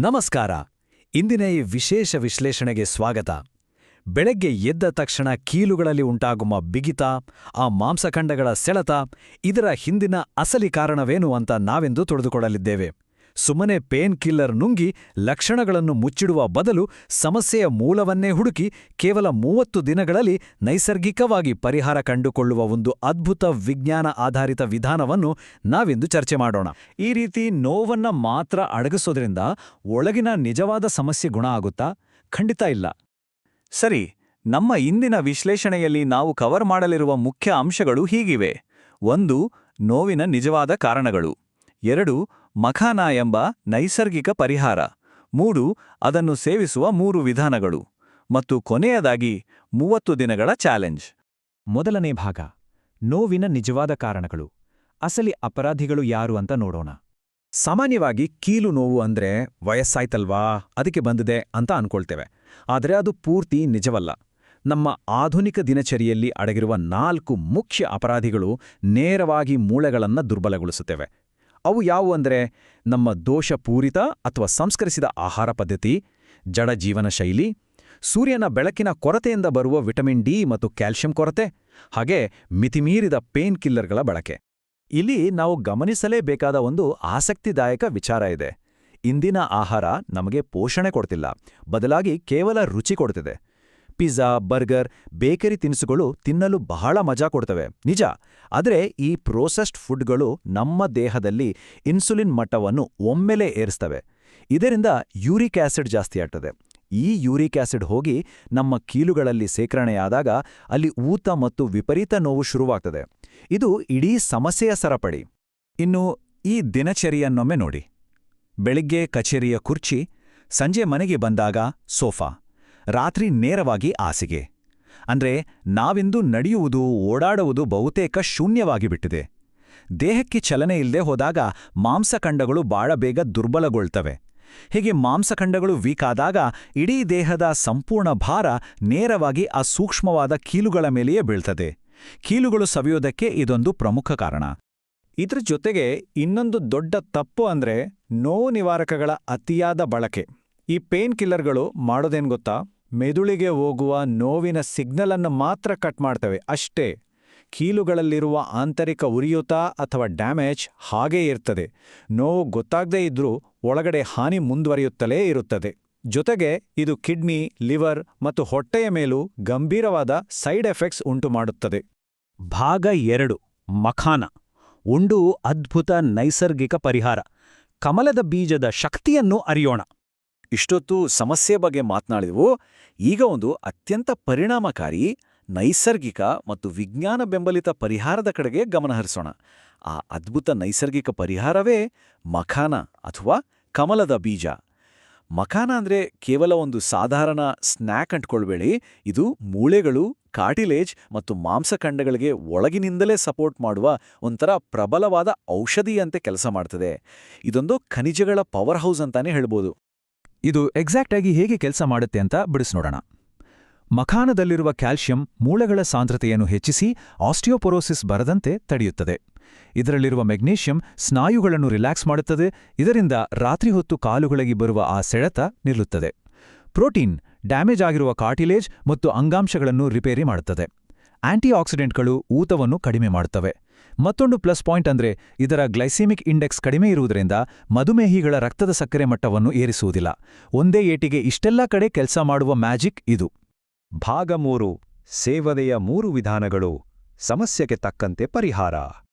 ನಮಸ್ಕಾರ. ಇಂದಿನ ಈ ವಿಶೇಷ ವಿಶ್ಲೇಷಣೆಗೆ ಸ್ವಾಗತ. ಬೆಳಗ್ಗೆ ಎದ್ದ ತಕ್ಷಣ ಕೀಲುಗಳಲ್ಲಿ ಉಂಟಾಗುವ ಬಿಗಿತ, ಆ ಮಾಂಸಖಂಡಗಳ ಸೆಳೆತ, ಇದರ ಹಿಂದಿನ ಅಸಲಿ ಕಾರಣವೇನು ಅಂತ ನಾವೆಂದು ತಿಳಿದುಕೊಳ್ಳಲಿದ್ದೇವೆ. ಸುಮ್ಮನೆ ಪೇನ್ ಕಿಲ್ಲರ್ ನುಂಗಿ ಲಕ್ಷಣಗಳನ್ನು ಮುಚ್ಚಿಡುವ ಬದಲು ಸಮಸ್ಯೆಯ ಮೂಲವನ್ನೇ ಹುಡುಕಿ ಕೇವಲ 30 ದಿನಗಳಲ್ಲಿ ನೈಸರ್ಗಿಕವಾಗಿ ಪರಿಹಾರ ಕಂಡುಕೊಳ್ಳುವ ಒಂದು ಅದ್ಭುತ ವಿಜ್ಞಾನ ಆಧಾರಿತ ವಿಧಾನವನ್ನು ನಾವಿಂದು ಚರ್ಚೆ ಮಾಡೋಣ. ಈ ರೀತಿ ನೋವನ್ನ ಮಾತ್ರ ಅಡಗಿಸೋದ್ರಿಂದ ಒಳಗಿನ ನಿಜವಾದ ಸಮಸ್ಯೆ ಗುಣ ಆಗುತ್ತಾ? ಖಂಡಿತ ಇಲ್ಲ. ಸರಿ, ನಮ್ಮ ಇಂದಿನ ವಿಶ್ಲೇಷಣೆಯಲ್ಲಿ ನಾವು ಕವರ್ ಮಾಡಲಿರುವ ಮುಖ್ಯ ಅಂಶಗಳು ಹೀಗಿವೆ. 1. ನೋವಿನ ನಿಜವಾದ ಕಾರಣಗಳು. 2. ಮಖಾನ ಎಂಬ ನೈಸರ್ಗಿಕ ಪರಿಹಾರ. 3. ಅದನ್ನು ಸೇವಿಸುವ 3 ವಿಧಾನಗಳು. ಮತ್ತು ಕೊನೆಯದಾಗಿ 30 ದಿನಗಳ ಚಾಲೆಂಜ್. ಮೊದಲನೇ ಭಾಗ, ನೋವಿನ ನಿಜವಾದ ಕಾರಣಗಳು. ಅಸಲಿ ಅಪರಾಧಿಗಳು ಯಾರು ಅಂತ ನೋಡೋಣ. ಸಾಮಾನ್ಯವಾಗಿ ಕೀಲು ನೋವು ಅಂದ್ರೆ ವಯಸ್ಸಾಯ್ತಲ್ವಾ, ಅದಕ್ಕೆ ಬಂದಿದೆ ಅಂತ ಅನ್ಕೊಳ್ತೇವೆ. ಆದರೆ ಅದು ಪೂರ್ತಿ ನಿಜವಲ್ಲ. ನಮ್ಮ ಆಧುನಿಕ ದಿನಚರಿಯಲ್ಲಿ ಅಡಗಿರುವ 4 ಮುಖ್ಯ ಅಪರಾಧಿಗಳು ನೇರವಾಗಿ ಮೂಳೆಗಳನ್ನು ದುರ್ಬಲಗೊಳಿಸುತ್ತವೆ. ಅವು ಯಾವುವು ಅಂದರೆ ನಮ್ಮ ದೋಷಪೂರಿತ ಅಥವಾ ಸಂಸ್ಕರಿಸಿದ ಆಹಾರ ಪದ್ಧತಿ, ಜಡ ಜೀವನ ಶೈಲಿ, ಸೂರ್ಯನ ಬೆಳಕಿನ ಕೊರತೆಯಿಂದ ಬರುವ ವಿಟಮಿನ್ ಡಿ ಮತ್ತು ಕ್ಯಾಲ್ಸಿಯಂ ಕೊರತೆ, ಹಾಗೆ ಮಿತಿಮೀರಿದ ಪೇನ್ ಕಿಲ್ಲರ್ಗಳ ಬಳಕೆ. ಇಲ್ಲಿ ನಾವು ಗಮನಿಸಲೇಬೇಕಾದ ಒಂದು ಆಸಕ್ತಿದಾಯಕ ವಿಚಾರ ಇದೆ. ಇಂದಿನ ಆಹಾರ ನಮಗೆ ಪೋಷಣೆ ಕೊಡ್ತಿಲ್ಲ, ಬದಲಾಗಿ ಕೇವಲ ರುಚಿ ಕೊಡ್ತಿದೆ. ಪಿಜ್ಜಾ, ಬರ್ಗರ್, ಬೇಕರಿ ತಿನಿಸುಗಳು ತಿನ್ನಲು ಬಹಳ ಮಜಾ ಕೊಡ್ತವೆ, ನಿಜ. ಆದರೆ ಈ ಪ್ರೋಸೆಸ್ಡ್ ಫುಡ್ಗಳು ನಮ್ಮ ದೇಹದಲ್ಲಿ ಇನ್ಸುಲಿನ್ ಮಟ್ಟವನ್ನು ಒಮ್ಮೆಲೇ ಏರಿಸ್ತವೆ. ಇದರಿಂದ ಯೂರಿಕ್ ಆಸಿಡ್ ಜಾಸ್ತಿ ಆಗ್ತದೆ. ಈ ಯೂರಿಕ್ ಆಸಿಡ್ ಹೋಗಿ ನಮ್ಮ ಕೀಲುಗಳಲ್ಲಿ ಸೇಕರಣೆಯಾದಾಗ ಅಲ್ಲಿ ಊತ ಮತ್ತು ವಿಪರೀತ ನೋವು ಶುರುವಾಗ್ತದೆ. ಇದು ಇಡೀ ಸಮಸ್ಯೆಯ ಸರಪಳಿ. ಇನ್ನು ಈ ದಿನಚರಿಯನ್ನೊಮ್ಮೆ ನೋಡಿ. ಬೆಳಿಗ್ಗೆ ಕಚೇರಿಯ ಕುರ್ಚಿ, ಸಂಜೆ ಮನೆಗೆ ಬಂದಾಗ ಸೋಫಾ, ರಾತ್ರಿ ನೇರವಾಗಿ ಹಾಸಿಗೆ. ಅಂದ್ರೆ ನಾವಿಂದು ನಡೆಯುವುದು, ಓಡಾಡುವುದು ಬಹುತೇಕ ಶೂನ್ಯವಾಗಿ ಬಿಟ್ಟಿದೆ. ದೇಹಕ್ಕೆ ಚಲನೆ ಇಲ್ಲದೆ ಹೋದಾಗ ಮಾಂಸಖಂಡಗಳು ಬಹಳ ಬೇಗ ದುರ್ಬಲಗೊಳ್ತವೆ. ಹೀಗೆ ಮಾಂಸಖಂಡಗಳು ವೀಕ್ ಆದಾಗ ಇಡೀ ದೇಹದ ಸಂಪೂರ್ಣ ಭಾರ ನೇರವಾಗಿ ಆ ಸೂಕ್ಷ್ಮವಾದ ಕೀಲುಗಳ ಮೇಲೆಯೇ ಬೀಳ್ತದೆ. ಕೀಲುಗಳು ಸವಿಯೋದಕ್ಕೆ ಇದೊಂದು ಪ್ರಮುಖ ಕಾರಣ. ಇದ್ರ ಜೊತೆಗೆ ಇನ್ನೊಂದು ದೊಡ್ಡ ತಪ್ಪು ಅಂದ್ರೆ ನೋವು ನಿವಾರಕಗಳ ಅತಿಯಾದ ಬಳಕೆ. ಈ ಪೇನ್ ಕಿಲ್ಲರ್ಗಳು ಮಾಡೋದೇನ್ ಗೊತ್ತಾ? ಮೆದುಳಿಗೆ ಹೋಗುವ ನೋವಿನ ಸಿಗ್ನಲ್ ಅನ್ನು ಮಾತ್ರ ಕಟ್ ಮಾಡ್ತವೆ ಅಷ್ಟೇ. ಕೀಲುಗಳಲ್ಲಿರುವ ಆಂತರಿಕ ಉರಿಯೂತ ಅಥವಾ ಡ್ಯಾಮೇಜ್ ಹಾಗೇ ಇರ್ತದೆ. ನೋವು ಗೊತ್ತಾಗದೇ ಇದ್ರೂ ಒಳಗಡೆ ಹಾನಿ ಮುಂದುವರಿಯುತ್ತಲೇ ಇರುತ್ತದೆ. ಜೊತೆಗೆ ಇದು ಕಿಡ್ನಿ, ಲಿವರ್ ಮತ್ತು ಹೊಟ್ಟೆಯ ಮೇಲೂ ಗಂಭೀರವಾದ ಸೈಡ್ ಎಫೆಕ್ಟ್ಸ್ ಉಂಟು ಮಾಡುತ್ತದೆ. ಭಾಗ 2, ಮಖಾನ. ಉಂಡು ಅದ್ಭುತ ನೈಸರ್ಗಿಕ ಪರಿಹಾರ. ಕಮಲದ ಬೀಜದ ಶಕ್ತಿಯನ್ನು ಅರಿಯೋಣ. ಇಷ್ಟೊತ್ತು ಸಮಸ್ಯೆ ಬಗ್ಗೆ ಮಾತನಾಡಿದೆವು. ಈಗ ಒಂದು ಅತ್ಯಂತ ಪರಿಣಾಮಕಾರಿ, ನೈಸರ್ಗಿಕ ಮತ್ತು ವಿಜ್ಞಾನ ಬೆಂಬಲಿತ ಪರಿಹಾರದ ಕಡೆಗೆ ಗಮನಹರಿಸೋಣ. ಆ ಅದ್ಭುತ ನೈಸರ್ಗಿಕ ಪರಿಹಾರವೇ ಮಖಾನ ಅಥವಾ ಕಮಲದ ಬೀಜ. ಮಖಾನ ಅಂದ್ರೆ ಕೇವಲ ಒಂದು ಸಾಧಾರಣ ಸ್ನ್ಯಾಕ್ ಅಂಟ್ಕೊಳ್ಬೇಡಿ. ಇದು ಮೂಳೆಗಳು, ಕಾರ್ಟಿಲೇಜ್ ಮತ್ತು ಮಾಂಸಖಂಡಗಳಿಗೆ ಒಳಗಿನಿಂದಲೇ ಸಪೋರ್ಟ್ ಮಾಡುವ ಒಂಥರ ಪ್ರಬಲವಾದ ಔಷಧಿಯಂತೆ ಕೆಲಸ ಮಾಡ್ತದೆ. ಇದೊಂದು ಖನಿಜಗಳ ಪವರ್ ಹೌಸ್ ಅಂತಾನೆ ಹೇಳ್ಬೋದು. ಇದು ಎಕ್ಸಾಕ್ಟ್ ಆಗಿ ಹೇಗೆ ಕೆಲಸ ಮಾಡುತ್ತೆ ಅಂತ ಬಿಡಿಸ್ನೋಡೋಣ. ಮಖಾನದಲ್ಲಿರುವ ಕ್ಯಾಲ್ಸಿಯಂ ಮೂಳೆಗಳ ಸಾಂದ್ರತೆಯನ್ನು ಹೆಚ್ಚಿಸಿ ಆಸ್ಟಿಯೋಪೊರೋಸಿಸ್ ಬರದಂತೆ ತಡೆಯುತ್ತದೆ. ಇದರಲ್ಲಿರುವ ಮೆಗ್ನೀಷಿಯಂ ಸ್ನಾಯುಗಳನ್ನು ರಿಲ್ಯಾಕ್ಸ್ ಮಾಡುತ್ತದೆ. ಇದರಿಂದ ರಾತ್ರಿ ಹೊತ್ತು ಕಾಲುಗಳಿಗೆ ಬರುವ ಆ ಸೆಳೆತ ನಿಲ್ಲುತ್ತದೆ. ಪ್ರೋಟೀನ್ ಡ್ಯಾಮೇಜ್ ಆಗಿರುವ ಕಾರ್ಟಿಲೇಜ್ ಮತ್ತು ಅಂಗಾಂಶಗಳನ್ನು ರಿಪೇರಿ ಮಾಡುತ್ತದೆ. ಆಂಟಿಆಕ್ಸಿಡೆಂಟ್ಗಳು ಊತವನ್ನು ಕಡಿಮೆ ಮಾಡುತ್ತವೆ. ಮತ್ತೊಂದು ಪ್ಲಸ್ ಪಾಯಿಂಟ್ ಅಂದ್ರೆ ಇದರ ಗ್ಲೈಸೆಮಿಕ್ ಇಂಡೆಕ್ಸ್ ಕಡಿಮೆ ಇರುವುದರಿಂದ ಮಧುಮೇಹಿಗಳ ರಕ್ತದ ಸಕ್ಕರೆ ಮಟ್ಟವನ್ನು ಏರಿಸುವುದಿಲ್ಲ. ಒಂದೇ ಏಟಿಗೆ ಇಷ್ಟೆಲ್ಲ ಕಡೆ ಕೆಲಸ ಮಾಡುವ ಮ್ಯಾಜಿಕ್ ಇದು. ಭಾಗ 3, ಸೇವನೆಯ 3 ವಿಧಾನಗಳು, ಸಮಸ್ಯೆಗೆ ತಕ್ಕಂತೆ ಪರಿಹಾರ.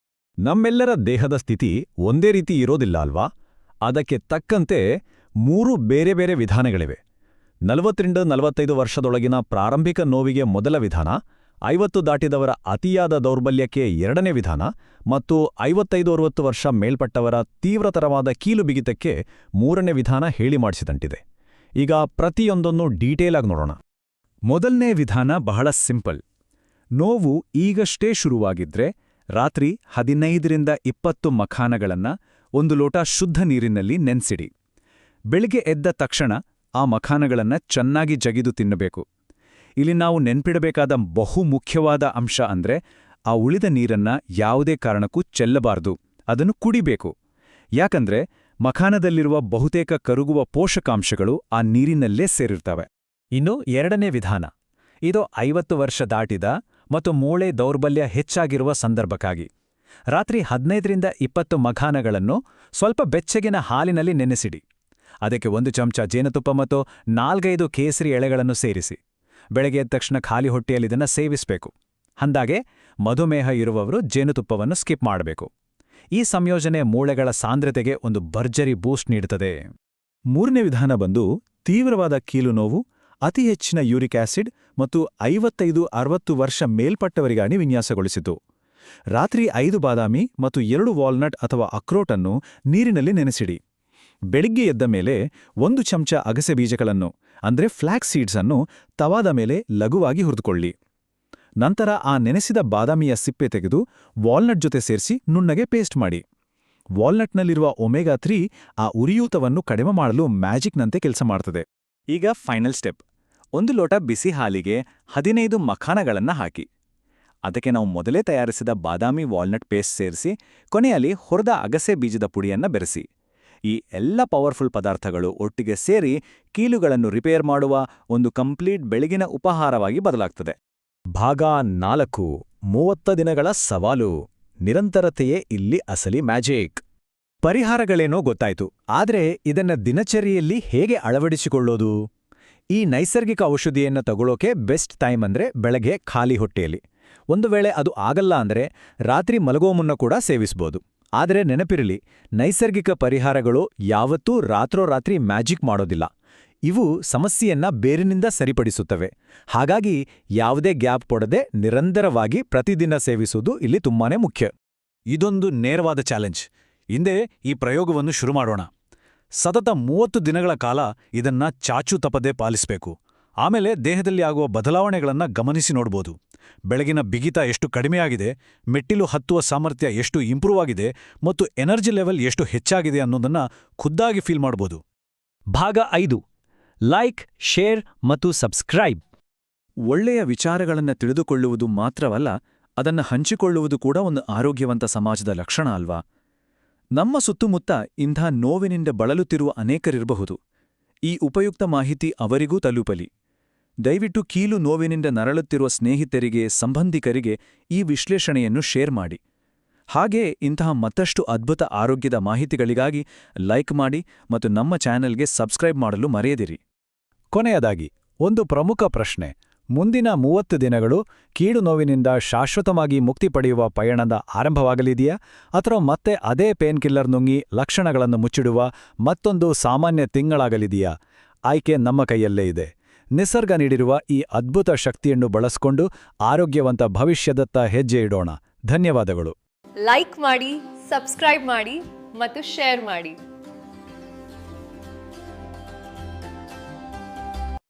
ನಮ್ಮೆಲ್ಲರ ದೇಹದ ಸ್ಥಿತಿ ಒಂದೇ ರೀತಿ ಇರೋದಿಲ್ಲ ಅಲ್ವಾ? ಅದಕ್ಕೆ ತಕ್ಕಂತೆ 3 ಬೇರೆ ಬೇರೆ ವಿಧಾನಗಳಿವೆ. 40-45 ವರ್ಷದೊಳಗಿನ ಪ್ರಾರಂಭಿಕ ನೋವಿಗೆ ಮೊದಲ ವಿಧಾನ, 50 ದಾಟಿದವರ ಅತಿಯಾದ ದೌರ್ಬಲ್ಯಕ್ಕೆ 2ನೇ ವಿಧಾನ ಮತ್ತು 55-60 ವರ್ಷ ಮೇಲ್ಪಟ್ಟವರ ತೀವ್ರತರವಾದ ಕೀಲು ಬಿಗಿತಕ್ಕೆ 3ನೇ ವಿಧಾನ ಹೇಳಿ ಮಾಡಿಸಿದಂಟಿದೆ. ಈಗ ಪ್ರತಿಯೊಂದನ್ನು ಡೀಟೇಲ್ ಆಗಿ ನೋಡೋಣ. ಮೊದಲನೇ ವಿಧಾನ ಬಹಳ ಸಿಂಪಲ್. ನೋವು ಈಗಷ್ಟೇ ಶುರುವಾಗಿದ್ರೆ ರಾತ್ರಿ 15-20 ಮಖಾನಗಳನ್ನ 1 ಲೋಟ ಶುದ್ಧ ನೀರಿನಲ್ಲಿ ನೆನೆಸಿಡಿ. ಬೆಳಿಗ್ಗೆ ಎದ್ದ ತಕ್ಷಣ ಆ ಮಖಾನಗಳನ್ನ ಚೆನ್ನಾಗಿ ಜಗಿದು ತಿನ್ನಬೇಕು. ಇಲ್ಲಿ ನಾವು ನೆನ್ಪಿಡಬೇಕಾದ ಬಹು ಮುಖ್ಯವಾದ ಅಂಶ ಅಂದ್ರೆ ಆ ಉಳಿದ ನೀರನ್ನ ಯಾವುದೇ ಕಾರಣಕ್ಕೂ ಚೆಲ್ಲಬಾರ್ದು, ಅದನ್ನು ಕುಡಿಬೇಕು. ಯಾಕಂದ್ರೆ ಮಖಾನದಲ್ಲಿರುವ ಬಹುತೇಕ ಕರಗುವ ಪೋಷಕಾಂಶಗಳು ಆ ನೀರಿನಲ್ಲೇ ಸೇರಿರ್ತವೆ. ಇನ್ನು ಎರಡನೇ ವಿಧಾನ, ಇದು 50 ವರ್ಷ ದಾಟಿದ ಮತ್ತು ಮೂಳೆ ದೌರ್ಬಲ್ಯ ಹೆಚ್ಚಾಗಿರುವ ಸಂದರ್ಭಕ್ಕಾಗಿ. ರಾತ್ರಿ 15ರಿಂದ 20 ಮಖಾನಗಳನ್ನು ಸ್ವಲ್ಪ ಬೆಚ್ಚಗಿನ ಹಾಲಿನಲ್ಲಿ ನೆನೆಸಿಡಿ. ಅದಕ್ಕೆ 1 ಚಮಚ ಜೇನುತುಪ್ಪ ಮತ್ತು 4-5 ಕೇಸರಿ ಎಳೆಗಳನ್ನು ಸೇರಿಸಿ. ಬೆಳಗ್ಗೆ ಎದ್ದ ತಕ್ಷಣ ಖಾಲಿ ಹೊಟ್ಟೆಯಲ್ಲಿದನ್ನು ಸೇವಿಸಬೇಕು. ಅಂದಾಗೆ ಮಧುಮೇಹ ಇರುವವರು ಜೇನುತುಪ್ಪವನ್ನು ಸ್ಕಿಪ್ ಮಾಡಬೇಕು. ಈ ಸಂಯೋಜನೆ ಮೂಳೆಗಳ ಸಾಂದ್ರತೆಗೆ ಒಂದು ಭರ್ಜರಿ ಬೂಸ್ಟ್ ನೀಡುತ್ತದೆ. ಮೂರನೇ ವಿಧಾನ ಬಂದು ತೀವ್ರವಾದ ಕೀಲು ನೋವು, ಅತಿ ಹೆಚ್ಚಿನ ಯೂರಿಕ್ ಆಸಿಡ್ ಮತ್ತು 55-60 ವರ್ಷ ಮೇಲ್ಪಟ್ಟವರಿಗಾಗಿ ವಿನ್ಯಾಸಗೊಳಿಸಿತು. ರಾತ್ರಿ 5 ಬಾದಾಮಿ ಮತ್ತು 2 ವಾಲ್ನಟ್ ಅಥವಾ ಅಕ್ರೋಟನ್ನು ನೀರಿನಲ್ಲಿ ನೆನೆಸಿಡಿ. ಬೆಳಿಗ್ಗೆ ಎದ್ದ ಮೇಲೆ 1 ಚಮಚ ಅಗಸೆ ಬೀಜಗಳನ್ನು ಅಂದ್ರೆ ಫ್ಲ್ಯಾಕ್ಸ್ ಸೀಡ್ಸ್ ಅನ್ನು ತವಾದ ಮೇಲೆ ಲಘುವಾಗಿ ಹುರಿದುಕೊಳ್ಳಿ. ನಂತರ ಆ ನೆನೆಸಿದ ಬಾದಾಮಿಯ ಸಿಪ್ಪೆ ತೆಗೆದು ವಾಲ್ನಟ್ ಜೊತೆ ಸೇರಿಸಿ ನುಣ್ಣಗೆ ಪೇಸ್ಟ್ ಮಾಡಿ. ವಾಲ್ನಟ್ನಲ್ಲಿರುವ ಒಮೆಗಾ 3 ಆ ಉರಿಯೂತವನ್ನು ಕಡಿಮೆ ಮಾಡಲು ಮ್ಯಾಜಿಕ್ನಂತೆ ಕೆಲಸ ಮಾಡ್ತದೆ. ಈಗ ಫೈನಲ್ ಸ್ಟೆಪ್, 1 ಲೋಟ ಬಿಸಿ ಹಾಲಿಗೆ 15 ಮಖಾನಗಳನ್ನು ಹಾಕಿ. ಅದಕ್ಕೆ ನಾವು ಮೊದಲೇ ತಯಾರಿಸಿದ ಬಾದಾಮಿ ವಾಲ್ನಟ್ ಪೇಸ್ಟ್ ಸೇರಿಸಿ ಕೊನೆಯಲ್ಲಿ ಹುರಿದ ಅಗಸೆ ಬೀಜದ ಪುಡಿಯನ್ನು ಬೆರೆಸಿ. ಈ ಎಲ್ಲ ಪವರ್ಫುಲ್ ಪದಾರ್ಥಗಳು ಒಟ್ಟಿಗೆ ಸೇರಿ ಕೀಲುಗಳನ್ನು ರಿಪೇರ್ ಮಾಡುವ ಒಂದು ಕಂಪ್ಲೀಟ್ ಬೆಳಗಿನ ಉಪಹಾರವಾಗಿ ಬದಲಾಗ್ತದೆ. ಭಾಗ 4, 30 ದಿನಗಳ ಸವಾಲು. ನಿರಂತರತೆಯೇ ಇಲ್ಲಿ ಅಸಲಿ ಮ್ಯಾಜಿಕ್. ಪರಿಹಾರಗಳೇನೋ ಗೊತ್ತಾಯ್ತು, ಆದ್ರೆ ಇದನ್ನ ದಿನಚರಿಯಲ್ಲಿ ಹೇಗೆ ಅಳವಡಿಸಿಕೊಳ್ಳೋದು? ಈ ನೈಸರ್ಗಿಕ ಔಷಧಿಯನ್ನು ತಗೊಳ್ಳೋಕೆ ಬೆಸ್ಟ್ ಟೈಮ್ ಅಂದ್ರೆ ಬೆಳಗ್ಗೆ ಖಾಲಿ ಹೊಟ್ಟೆಯಲ್ಲಿ. ಒಂದು ವೇಳೆ ಅದು ಆಗಲ್ಲ ಅಂದ್ರೆ ರಾತ್ರಿ ಮಲಗೋ ಮುನ್ನ ಕೂಡ ಸೇವಿಸ್ಬೋದು. ಆದರೆ ನೆನಪಿರಲಿ, ನೈಸರ್ಗಿಕ ಪರಿಹಾರಗಳು ಯಾವತ್ತೂ ರಾತ್ರೋರಾತ್ರಿ ಮ್ಯಾಜಿಕ್ ಮಾಡೋದಿಲ್ಲ. ಇವು ಸಮಸ್ಯೆಯನ್ನ ಬೇರಿನಿಂದ ಸರಿಪಡಿಸುತ್ತವೆ. ಹಾಗಾಗಿ ಯಾವುದೇ ಗ್ಯಾಪ್ ಕೊಡದೆ ನಿರಂತರವಾಗಿ ಪ್ರತಿದಿನ ಸೇವಿಸುವುದು ಇಲ್ಲಿ ತುಂಬಾನೇ ಮುಖ್ಯ. ಇದೊಂದು ನೇರವಾದ ಚಾಲೆಂಜ್. ಹಿಂದೆ ಈ ಪ್ರಯೋಗವನ್ನು ಶುರು ಮಾಡೋಣ. ಸತತ 30 ದಿನಗಳ ಕಾಲ ಇದನ್ನ ಚಾಚೂ ತಪ್ಪದೆ ಪಾಲಿಸಬೇಕು. ಆಮೇಲೆ ದೇಹದಲ್ಲಿ ಆಗುವ ಬದಲಾವಣೆಗಳನ್ನು ಗಮನಿಸಿ ನೋಡ್ಬೋದು. ಬೆಳಗಿನ ಬಿಗಿತ ಎಷ್ಟು ಕಡಿಮೆಯಾಗಿದೆ, ಮೆಟ್ಟಿಲು ಹತ್ತುವ ಸಾಮರ್ಥ್ಯ ಎಷ್ಟು ಇಂಪ್ರೂವ್ ಆಗಿದೆ ಮತ್ತು ಎನರ್ಜಿ ಲೆವೆಲ್ ಎಷ್ಟು ಹೆಚ್ಚಾಗಿದೆ ಅನ್ನೋದನ್ನ ಖುದ್ದಾಗಿ ಫೀಲ್ ಮಾಡ್ಬೋದು. ಭಾಗ 5, ಲೈಕ್, ಶೇರ್ ಮತ್ತು ಸಬ್ಸ್ಕ್ರೈಬ್. ಒಳ್ಳೆಯ ವಿಚಾರಗಳನ್ನು ತಿಳಿದುಕೊಳ್ಳುವುದು ಮಾತ್ರವಲ್ಲ, ಅದನ್ನು ಹಂಚಿಕೊಳ್ಳುವುದು ಕೂಡ ಒಂದು ಆರೋಗ್ಯವಂತ ಸಮಾಜದ ಲಕ್ಷಣ ಅಲ್ವಾ? ನಮ್ಮ ಸುತ್ತಮುತ್ತ ಇಂಥ ನೋವಿನಿಂದ ಬಳಲುತ್ತಿರುವ ಅನೇಕರಿರಬಹುದು. ಈ ಉಪಯುಕ್ತ ಮಾಹಿತಿ ಅವರಿಗೂ ತಲುಪಲಿ. ದಯವಿಟ್ಟು ಕೀಲು ನೋವಿನಿಂದ ನರಳುತ್ತಿರುವ ಸ್ನೇಹಿತರಿಗೆ, ಸಂಬಂಧಿಕರಿಗೆ ಈ ವಿಶ್ಲೇಷಣೆಯನ್ನು ಶೇರ್ ಮಾಡಿ. ಹಾಗೇ ಇಂತಹ ಮತ್ತಷ್ಟು ಅದ್ಭುತ ಆರೋಗ್ಯದ ಮಾಹಿತಿಗಳಿಗಾಗಿ ಲೈಕ್ ಮಾಡಿ ಮತ್ತು ನಮ್ಮ ಚಾನೆಲ್ಗೆ ಸಬ್ಸ್ಕ್ರೈಬ್ ಮಾಡಲು ಮರೆಯದಿರಿ. ಕೊನೆಯದಾಗಿ ಒಂದು ಪ್ರಮುಖ ಪ್ರಶ್ನೆ: ಮುಂದಿನ 30 ದಿನಗಳು ಕೀಲು ನೋವಿನಿಂದ ಶಾಶ್ವತವಾಗಿ ಮುಕ್ತಿ ಪಡೆಯುವ ಪಯಣದ ಆರಂಭವಾಗಲಿದೆಯಾ, ಅಥವಾ ಮತ್ತೆ ಅದೇ ಪೇನ್ ಕಿಲ್ಲರ್ ನುಂಗಿ ಲಕ್ಷಣಗಳನ್ನು ಮುಚ್ಚಿಡುವ ಮತ್ತೊಂದು ಸಾಮಾನ್ಯ ತಿಂಗಳಾಗಲಿದೆಯಾ? ಆಯ್ಕೆ ನಮ್ಮ ಕೈಯಲ್ಲೇ ಇದೆ. ನಿಸರ್ಗ ನೀಡಿರುವ ಈ ಅದ್ಭುತ ಶಕ್ತಿಯನ್ನು ಬಳಸಿಕೊಂಡು ಆರೋಗ್ಯವಂತ ಭವಿಷ್ಯದತ್ತ ಹೆಜ್ಜೆ ಇಡೋಣ. ಧನ್ಯವಾದಗಳು. ಲೈಕ್ ಮಾಡಿ, ಸಬ್ಸ್ಕ್ರೈಬ್ ಮಾಡಿ ಮತ್ತು ಶೇರ್ ಮಾಡಿ.